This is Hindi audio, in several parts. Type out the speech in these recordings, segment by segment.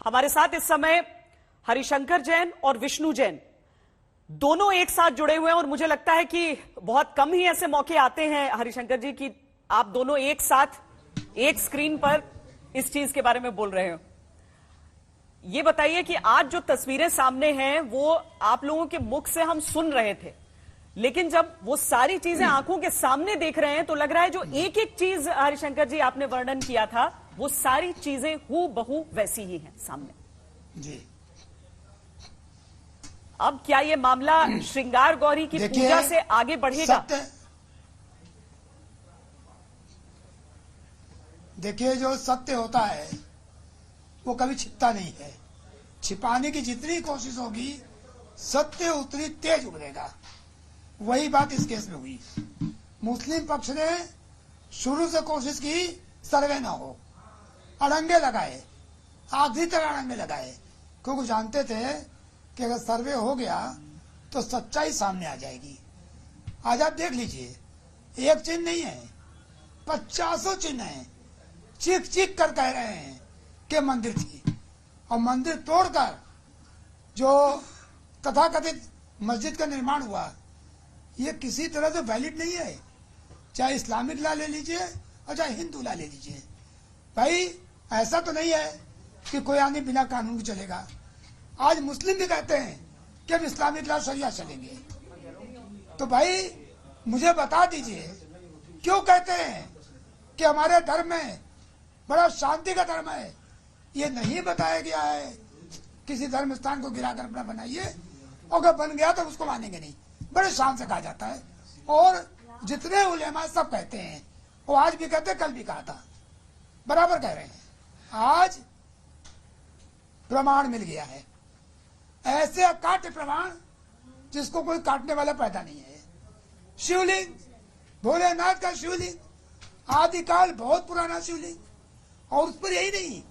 हमारे साथ इस समय हरिशंकर जैन और विष्णु जैन दोनों एक साथ जुड़े हुए हैं और मुझे लगता है कि बहुत कम ही ऐसे मौके आते हैं हरिशंकर जी कि आप दोनों एक साथ एक स्क्रीन पर इस चीज के बारे में बोल रहे हो। ये बताइए कि आज जो तस्वीरें सामने हैं वो आप लोगों के मुख से हम सुन रहे थे, लेकिन जब वो सारी चीजें आंखों के सामने देख रहे हैं तो लग रहा है जो एक एक चीज हरिशंकर जी आपने वर्णन किया था वो सारी चीजें हूबहू वैसी ही हैं सामने जी। अब क्या ये मामला श्रृंगार गौरी की पूजा से आगे बढ़ेगा? देखिए, जो सत्य होता है वो कभी छिपता नहीं है। छिपाने की जितनी कोशिश होगी सत्य उतनी तेज उभरेगा। वही बात इस केस में हुई। मुस्लिम पक्ष ने शुरू से कोशिश की सर्वे ना हो, अड़ंगे लगाए, आखिरी तक अड़ंगे लगाए, क्योंकि जानते थे कि अगर सर्वे हो गया तो सच्चाई सामने आ जाएगी। आज आप देख लीजिए, एक चिन्ह नहीं है, 50 चिन्ह है। चीख चीख कर कह रहे हैं कि मंदिर थी, और मंदिर तोड़कर जो तथाकथित मस्जिद का निर्माण हुआ ये किसी तरह से वैलिड नहीं है। चाहे इस्लामिक ला ले लीजिए और चाहे हिंदू ला ले लीजिए। भाई ऐसा तो नहीं है कि कोई आदमी बिना कानून के चलेगा। आज मुस्लिम भी कहते हैं कि हम इस्लामिक ला शरिया चलेंगे। तो भाई मुझे बता दीजिए क्यों कहते हैं कि हमारे धर्म में बड़ा शांति का धर्म है। ये नहीं बताया गया है किसी धर्म स्थान को गिराकर अपना बनाइए, और अगर बन गया तो उसको मानेंगे नहीं। बड़े शान से कहा जाता है, और जितने उलेमा सब कहते हैं, वो आज भी कहते, कल भी कहा था, बराबर कह रहे हैं। आज प्रमाण मिल गया है, ऐसे अकाट्य प्रमाण जिसको कोई काटने वाला पैदा नहीं है। शिवलिंग, भोलेनाथ का शिवलिंग, आदिकाल बहुत पुराना शिवलिंग, और उस पर यही नहीं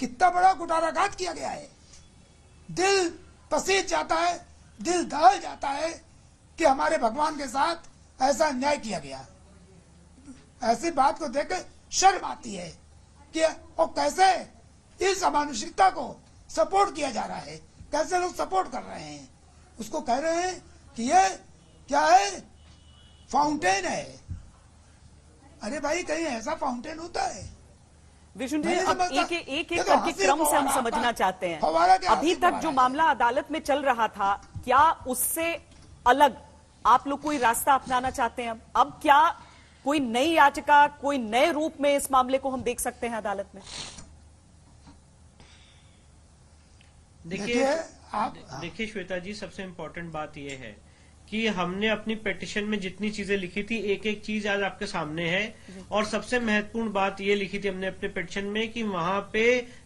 कितना बड़ा कुटाराघात किया गया है। दिल पसीज जाता है, दिल दहल जाता है कि हमारे भगवान के साथ ऐसा अन्याय किया गया। ऐसी बात को देखकर शर्म आती है कि और कैसे इस अमानुषिकता को सपोर्ट किया जा रहा है, कैसे लोग सपोर्ट कर रहे हैं। उसको कह रहे हैं कि ये क्या है, फाउंटेन है। अरे भाई, कहीं ऐसा फाउंटेन होता है? विष्णु जी, अब एक करके क्रम से हम समझना चाहते हैं। अभी तक जो मामला अदालत में चल रहा था, क्या उससे अलग आप लोग कोई रास्ता अपनाना चाहते हैं? अब क्या कोई नई याचिका, कोई नए रूप में इस मामले को हम देख सकते हैं अदालत में? देखिए श्वेता जी, सबसे इम्पोर्टेंट बात यह है कि हमने अपनी पिटीशन में जितनी चीजें लिखी थी, एक एक चीज आज आपके सामने है। और सबसे महत्वपूर्ण बात ये लिखी थी हमने अपने पिटीशन में कि वहां पे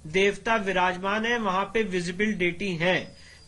देवता विराजमान है, वहां पे विजिबल डेटी है।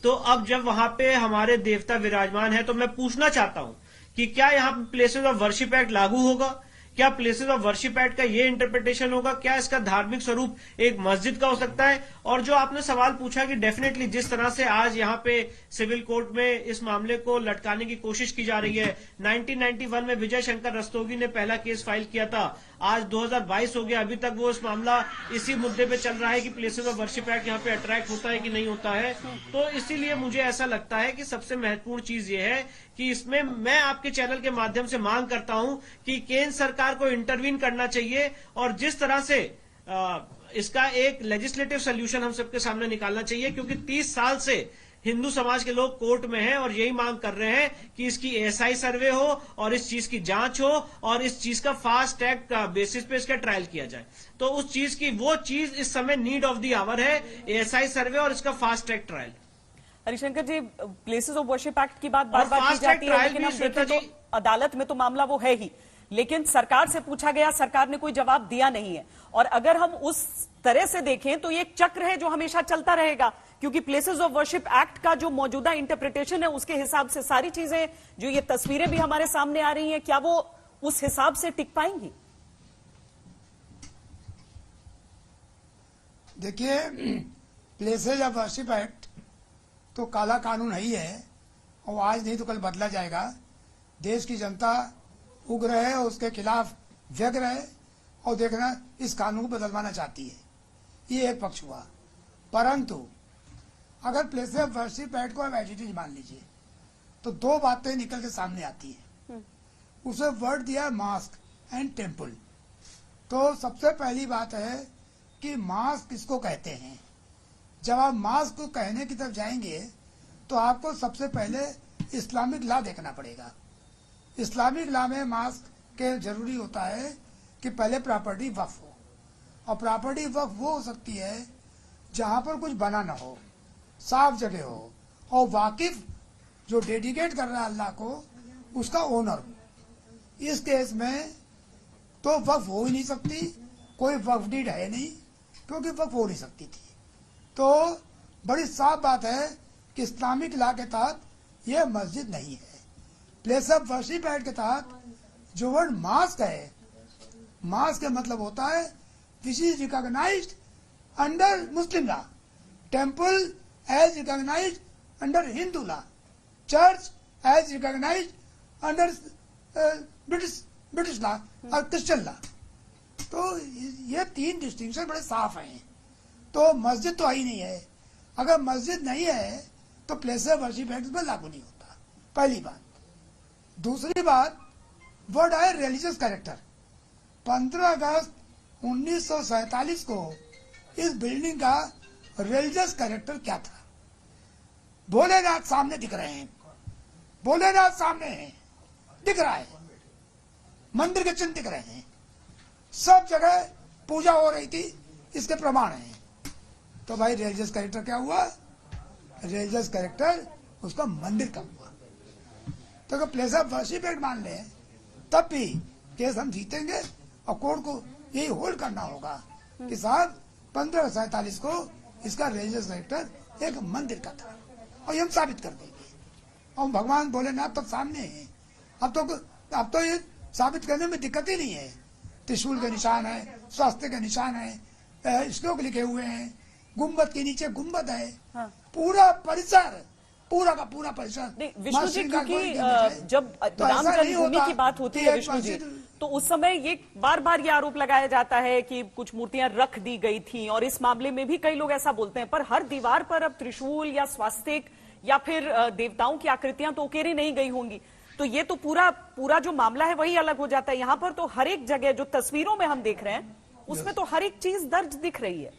तो अब जब वहां पे हमारे देवता विराजमान है तो मैं पूछना चाहता हूं कि क्या यहाँ पे प्लेसेस ऑफ वर्शिप एक्ट लागू होगा? क्या प्लेसेस ऑफ वर्शिप एक्ट का ये इंटरप्रिटेशन होगा? क्या इसका धार्मिक स्वरूप एक मस्जिद का हो सकता है? और जो आपने सवाल पूछा कि डेफिनेटली जिस तरह से आज यहाँ पे सिविल कोर्ट में इस मामले को लटकाने की कोशिश की जा रही है, 1991 में विजय शंकर रस्तोगी ने पहला केस फाइल किया था, आज 2022 हो गया, अभी तक वो इस मामला इसी मुद्दे पे चल रहा है कि प्लेसेस ऑफ वर्शिप एक्ट यहाँ पे अट्रैक्ट होता है कि नहीं होता है। तो इसीलिए मुझे ऐसा लगता है कि सबसे महत्वपूर्ण चीज ये है कि इसमें मैं आपके चैनल के माध्यम से मांग करता हूं कि केंद्र सरकार को इंटरवीन करना चाहिए, और जिस तरह से इसका एक लेजिस्लेटिव सोल्यूशन हम सबके सामने निकालना चाहिए, क्योंकि 30 साल से हिंदू समाज के लोग कोर्ट में हैं और यही मांग कर रहे हैं कि इसकी एएसआई सर्वे हो और इस चीज की जांच हो और इस चीज का फास्ट ट्रैक का बेसिस पे इसका ट्रायल किया जाए। तो उस चीज की, वो चीज इस समय नीड ऑफ द आवर है, एएसआई सर्वे और इसका fast track trial. Harishankar ji, places of worship act की बात बार बार की जाती है, लेकिन हम देखें तो अदालत में तो मामला वो है ही, लेकिन सरकार से पूछा गया, सरकार ने कोई जवाब दिया नहीं है। और अगर हम उस तरह से देखें तो ये एक चक्र है जो हमेशा चलता रहेगा, क्योंकि प्लेसेस ऑफ वर्शिप एक्ट का जो मौजूदा इंटरप्रिटेशन है उसके हिसाब से सारी चीजें, जो ये तस्वीरें भी हमारे सामने आ रही हैं, क्या वो उस हिसाब से टिक पाएंगी? देखिए, प्लेसेस ऑफ वर्शिप एक्ट तो काला कानून ही है, और आज नहीं तो कल बदला जाएगा। देश की जनता उग्र है और उसके खिलाफ व्यग्र है, और देखना इस कानून को बदलवाना चाहती है। ये एक पक्ष हुआ। परंतु अगर प्लेस ऑफ वर्शिप एक्ट को आप एज इट इज मान लीजिए तो दो बातें निकल के सामने आती है। उसे वर्ड दिया मास्क एंड टेम्पल। तो सबसे पहली बात है कि मास्क किसको कहते हैं। जब आप मास्क को कहने की तरफ जाएंगे तो आपको सबसे पहले इस्लामिक लॉ देखना पड़ेगा। इस्लामिक लॉ में मास्क के जरूरी होता है कि पहले प्रॉपर्टी वक्फ हो, और प्रॉपर्टी वक्फ वो हो सकती है जहां पर कुछ बना ना हो, साफ जगह हो, और वाकिफ जो डेडिकेट कर रहा है अल्लाह को उसका ओनर हो। इस केस में तो वक्फ हो ही नहीं सकती, कोई वक्फ डीड है नहीं, क्योंकि वक्फ हो नहीं सकती थी। तो बड़ी साफ बात है कि इस्लामिक लॉ के तहत यह मस्जिद नहीं है। प्लेस ऑफ वर्शिप एक्ट के तहत जो वर्ड मास्क है, मास्क का मतलब होता है which is recognised under Muslim law, temple as recognised under Hindu law, church as recognised under British law और क्रिश्चियन लॉ। तो ये तीन डिस्टिंक्शन बड़े साफ हैं। तो मस्जिद तो आई नहीं है। अगर मस्जिद नहीं है तो प्लेस ऑफ वर्शिप एक्ट में लागू नहीं होता, पहली बात। दूसरी बात, वर्ड है रिलीजियस कैरेक्टर। 15 अगस्त 1947 को इस बिल्डिंग का रिलीजियस कैरेक्टर क्या था? भोलेनाथ सामने दिख रहे हैं, भोलेनाथ सामने हैं, दिख रहा है, मंदिर के चिन्ह दिख रहे हैं, सब जगह पूजा हो रही थी, इसके प्रमाण हैं। तो भाई रिलीजियस कैरेक्टर क्या हुआ? रिलीजियस कैरेक्टर उसका मंदिर का हुआ। तो अगर प्लेस ऑफ वर्शिप एक्ट मान ले तब भी केस हम जीतेंगे, और कोर्ट को यही होल्ड करना होगा कि साहब 1547 को इसका रिलीजियस कैरेक्टर एक मंदिर का था, और ये हम साबित कर देंगे। और भगवान भोलेनाथ तो सामने हैं। अब तो ये साबित करने में दिक्कत ही नहीं है। त्रिशूल के निशान है, स्वास्थ्य के निशान है, श्लोक लिखे हुए हैं, गुम्बद के नीचे गुम्बद है। हाँ। पूरा परिसर, पूरा का पूरा परिसर। विष्णु जी, क्योंकि जब राम जन्मभूमि की बात होती है विष्णु जी, तो उस समय ये बार बार ये आरोप लगाया जाता है कि कुछ मूर्तियां रख दी गई थी, और इस मामले में भी कई लोग ऐसा बोलते हैं। पर हर दीवार पर अब त्रिशूल या स्वास्तिक या फिर देवताओं की आकृतियां तो उकेरी नहीं गई होंगी। तो ये तो पूरा जो मामला है वही अलग हो जाता है। यहाँ पर तो हर एक जगह जो तस्वीरों में हम देख रहे हैं उसमें तो हर एक चीज दर्ज दिख रही है।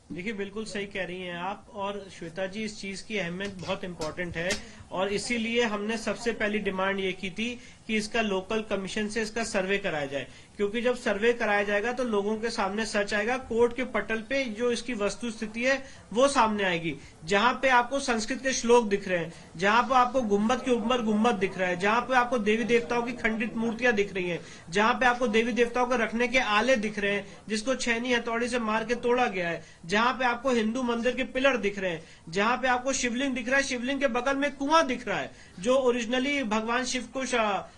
देखिए, बिल्कुल सही कह रही हैं आप। और श्वेता जी, इस चीज की अहमियत बहुत इंपॉर्टेंट है, और इसीलिए हमने सबसे पहली डिमांड ये की थी कि इसका लोकल कमीशन से इसका सर्वे कराया जाए, क्योंकि जब सर्वे कराया जाएगा तो लोगों के सामने सच आएगा। कोर्ट के पटल पे जो इसकी वस्तु स्थिति है वो सामने आएगी। जहां पे आपको संस्कृत के श्लोक दिख रहे हैं, जहां पे आपको गुम्बद के ऊपर गुम्बद दिख रहा है, जहां पे आपको देवी देवताओं की खंडित मूर्तियां दिख रही हैं, जहां पे आपको देवी देवताओं को रखने के आले दिख रहे हैं जिसको छेनी हथौड़ी से मार के तोड़ा गया है, जहां पे आपको हिंदू मंदिर के पिलर दिख रहे हैं, जहां पे आपको शिवलिंग दिख रहा है, शिवलिंग के बगल में कुआं दिख रहा है जो ओरिजिनली भगवान शिव को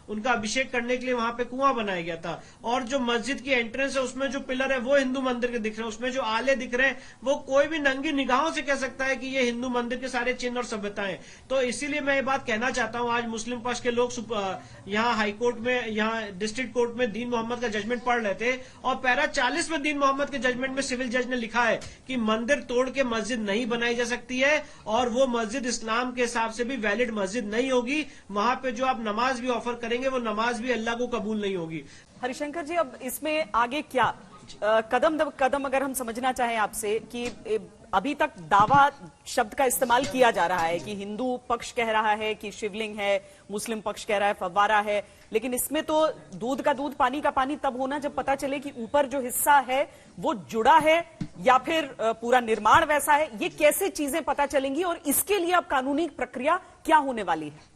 उनका अभिषेक करने के लिए वहां पे कुआं बनाया गया था, और जो मस्जिद की एंट्रेंस है उसमें जो पिलर है वो हिंदू मंदिर के दिख रहे हैं, उसमें जो आले दिख रहे हैं वो कोई भी नंगी निगाहों से कह सकता है कि ये हिंदू मंदिर के सारे चिन्ह और सभ्यताएं। तो इसीलिए मैं ये बात कहना चाहता हूं, आज मुस्लिम पक्ष के लोग यहाँ हाईकोर्ट में, यहाँ डिस्ट्रिक्ट कोर्ट में दीन मोहम्मद का जजमेंट पढ़ रहे थे, और पैरा 40 में दीन मोहम्मद के जजमेंट में सिविल जज ने लिखा है कि मंदिर तोड़ के मस्जिद नहीं बनाई जा सकती है, और वो मस्जिद इस्लाम के हिसाब से भी वैलिड मस्जिद नहीं होगी। वहां पे जो आप नमाज भी ऑफर करेंगे वो नमाज भी अल्लाह को कबूल नहीं होगी। हरिशंकर जी, अब इसमें आगे क्या कदम अगर हम समझना चाहें आपसे, कि अभी तक दावा शब्द का इस्तेमाल किया जा रहा है कि हिंदू पक्ष कह रहा है कि शिवलिंग है, मुस्लिम पक्ष कह रहा है फव्वारा है, लेकिन इसमें तो दूध का दूध पानी का पानी तब होना जब पता चले कि ऊपर जो हिस्सा है वो जुड़ा है या फिर पूरा निर्माण वैसा है। ये कैसे चीजें पता चलेंगी, और इसके लिए अब कानूनी प्रक्रिया क्या होने वाली है?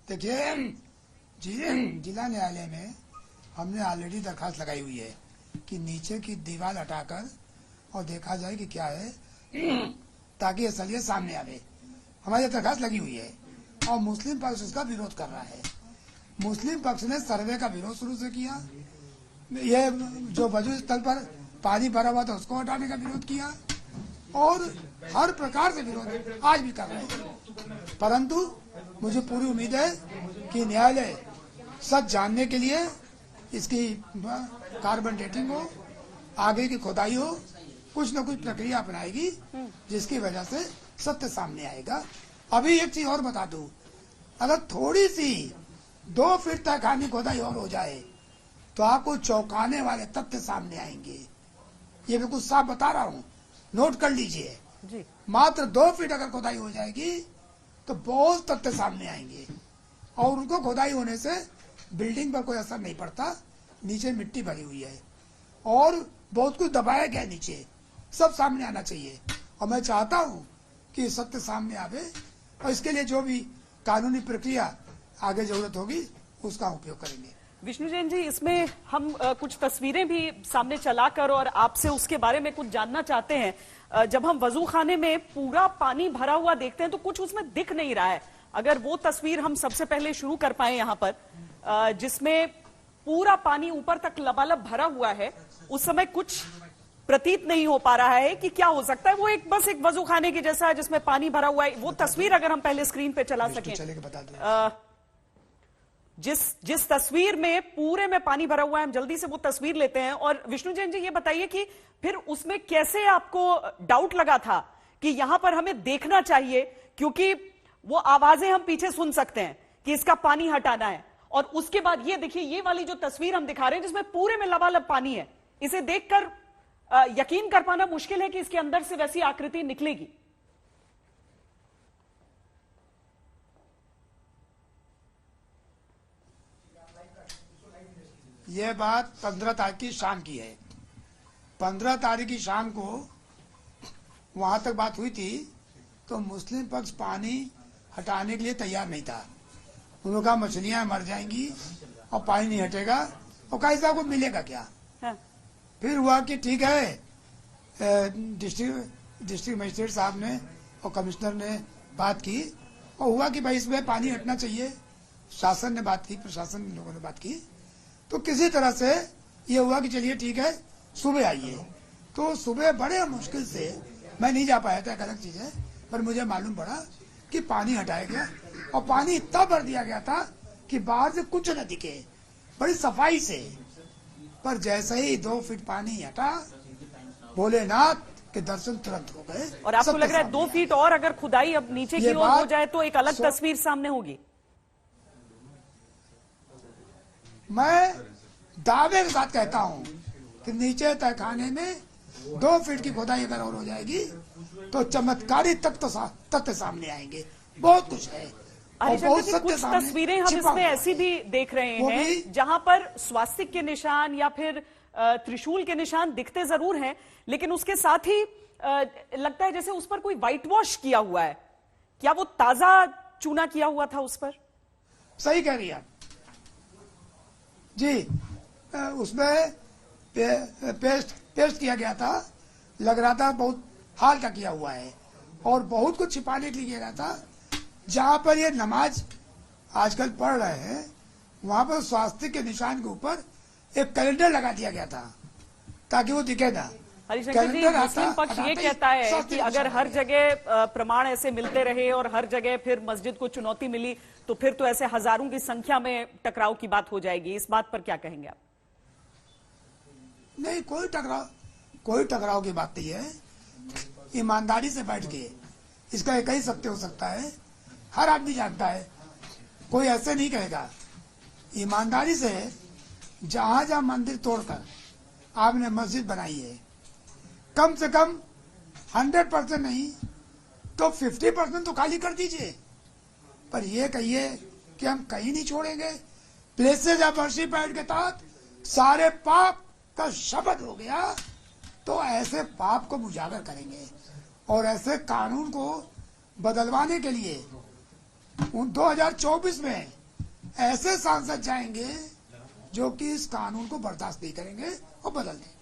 देखिए, जिला न्यायालय में हमने ऑलरेडी दरखास्त लगाई हुई है कि नीचे की दीवार हटाकर और देखा जाए कि क्या है, ताकि असलियत सामने आवे। हमारी दरखास्त लगी हुई है, और मुस्लिम पक्ष उसका विरोध कर रहा है। मुस्लिम पक्ष ने सर्वे का विरोध शुरू से किया, ये जो वजू स्थल पर पानी भरा हुआ था उसको हटाने का विरोध किया, और हर प्रकार से विरोध आज भी कर रहे हैं। परंतु मुझे पूरी उम्मीद है कि न्यायालय सच जानने के लिए इसकी कार्बन डेटिंग हो, आगे की खुदाई हो, कुछ न कुछ प्रक्रिया अपनाएगी जिसकी वजह से सत्य सामने आएगा। अभी एक चीज और बता दूं, अगर थोड़ी सी 2 फीट तक खानी खुदाई और हो जाए तो आपको चौंकाने वाले तथ्य सामने आएंगे। ये बिल्कुल साफ बता रहा हूँ, नोट कर लीजिए जी। मात्र 2 फीट अगर खुदाई हो जाएगी तो बहुत तथ्य सामने आएंगे और उनको खुदाई होने से बिल्डिंग पर कोई असर नहीं पड़ता, नीचे मिट्टी भरी हुई है और बहुत कुछ दबाया गया नीचे, सब सामने आना चाहिए। और मैं चाहता हूं कि सत्य सामने आवे और इसके लिए जो भी कानूनी प्रक्रिया आगे जरूरत होगी उसका उपयोग करेंगे। विष्णु जैन जी, इसमें हम कुछ तस्वीरें भी सामने चलाकर और आपसे उसके बारे में कुछ जानना चाहते हैं। जब हम वजू खाने में पूरा पानी भरा हुआ देखते हैं तो कुछ उसमें दिख नहीं रहा है। अगर वो तस्वीर हम सबसे पहले शुरू कर पाए यहाँ पर, जिसमें पूरा पानी ऊपर तक लबालब भरा हुआ है, उस समय कुछ प्रतीत नहीं हो पा रहा है कि क्या हो सकता है। वो एक बस एक वजू खाने की जैसा है जिसमें पानी भरा हुआ है। वो तस्वीर अगर हम पहले स्क्रीन पे चला सकें, जिस तस्वीर में पूरे में पानी भरा हुआ है, हम जल्दी से वो तस्वीर लेते हैं। और विष्णु जैन जी, ये बताइए कि फिर उसमें कैसे आपको डाउट लगा था कि यहां पर हमें देखना चाहिए, क्योंकि वो आवाजें हम पीछे सुन सकते हैं कि इसका पानी हटाना है। और उसके बाद ये देखिए, ये वाली जो तस्वीर हम दिखा रहे हैं जिसमें पूरे में लबालब पानी है, इसे देखकर यकीन कर पाना मुश्किल है कि इसके अंदर से वैसी आकृति निकलेगी। यह बात 15 तारीख की शाम की है। 15 तारीख की शाम को वहां तक बात हुई थी तो मुस्लिम पक्ष पानी हटाने के लिए तैयार नहीं था। उन्होंने कहा मछलियां मर जाएंगी और पानी नहीं हटेगा और कहा साहब को मिलेगा क्या। हाँ। फिर हुआ कि ठीक है, डिस्ट्रिक्ट मजिस्ट्रेट साहब ने और कमिश्नर ने बात की और हुआ कि भाई इसमें पानी हटना चाहिए। शासन ने बात की, प्रशासन के लोगों ने बात की, तो किसी तरह से ये हुआ कि चलिए ठीक है सुबह आइए। तो सुबह बड़े मुश्किल से, मैं नहीं जा पाया था, एक अलग चीज है, पर मुझे मालूम पड़ा कि पानी हटाया गया और पानी इतना भर दिया गया था कि बाहर से कुछ न दिखे, बड़ी सफाई से। पर जैसे ही 2 फीट पानी हटा, भोलेनाथ के दर्शन तुरंत हो गए। और आपको लग रहा है 2 फीट और अगर खुदाई अब नीचे की ओर हो जाए तो एक अलग तस्वीर सामने होगी? मैं दावे के साथ कहता हूं कि नीचे तहखाने में 2 फीट की खुदाई अगर और हो जाएगी तो चमत्कारी तथ्य सामने आएंगे। बहुत कुछ है और बहुत सत्य कुछ सामने तस्वीरें हम इसमें ऐसी भी देख रहे हैं जहां पर स्वास्तिक के निशान या फिर त्रिशूल के निशान दिखते जरूर हैं, लेकिन उसके साथ ही लगता है जैसे उस पर कोई व्हाइट वॉश किया हुआ है। क्या वो ताजा चूना किया हुआ था उस पर? सही कह रही है जी, उसमें पेस्ट किया गया था, लग रहा था बहुत हाल का किया हुआ है और बहुत कुछ छिपाने के लिए किया गया था। जहां पर ये नमाज आजकल पढ़ रहे हैं वहां पर स्वास्तिक के निशान के ऊपर एक कैलेंडर लगा दिया गया था ताकि वो दिखे ना। हरिशंकर जी, मुस्लिम पक्ष ये कहता है कि अगर हर जगह प्रमाण ऐसे मिलते रहे और हर जगह फिर मस्जिद को चुनौती मिली तो फिर तो ऐसे हजारों की संख्या में टकराव की बात हो जाएगी। इस बात पर क्या कहेंगे आप? नहीं, कोई टकराव की बात नहीं है। ईमानदारी से बैठ के इसका एक ही सत्य हो सकता है, हर आदमी जानता है, कोई ऐसे नहीं कहेगा। ईमानदारी से जहां जहां मंदिर तोड़कर आपने मस्जिद बनाई है, कम से कम 100% नहीं तो 50% तो खाली कर दीजिए। पर ये कहिए कि हम कहीं नहीं छोड़ेंगे। प्लेसेज ऑफ वर्शिप एक्ट के तहत सारे पाप का शब्द हो गया, तो ऐसे पाप को उजागर करेंगे और ऐसे कानून को बदलवाने के लिए 2024 में ऐसे सांसद जाएंगे जो कि इस कानून को बर्दाश्त नहीं करेंगे और बदल देंगे।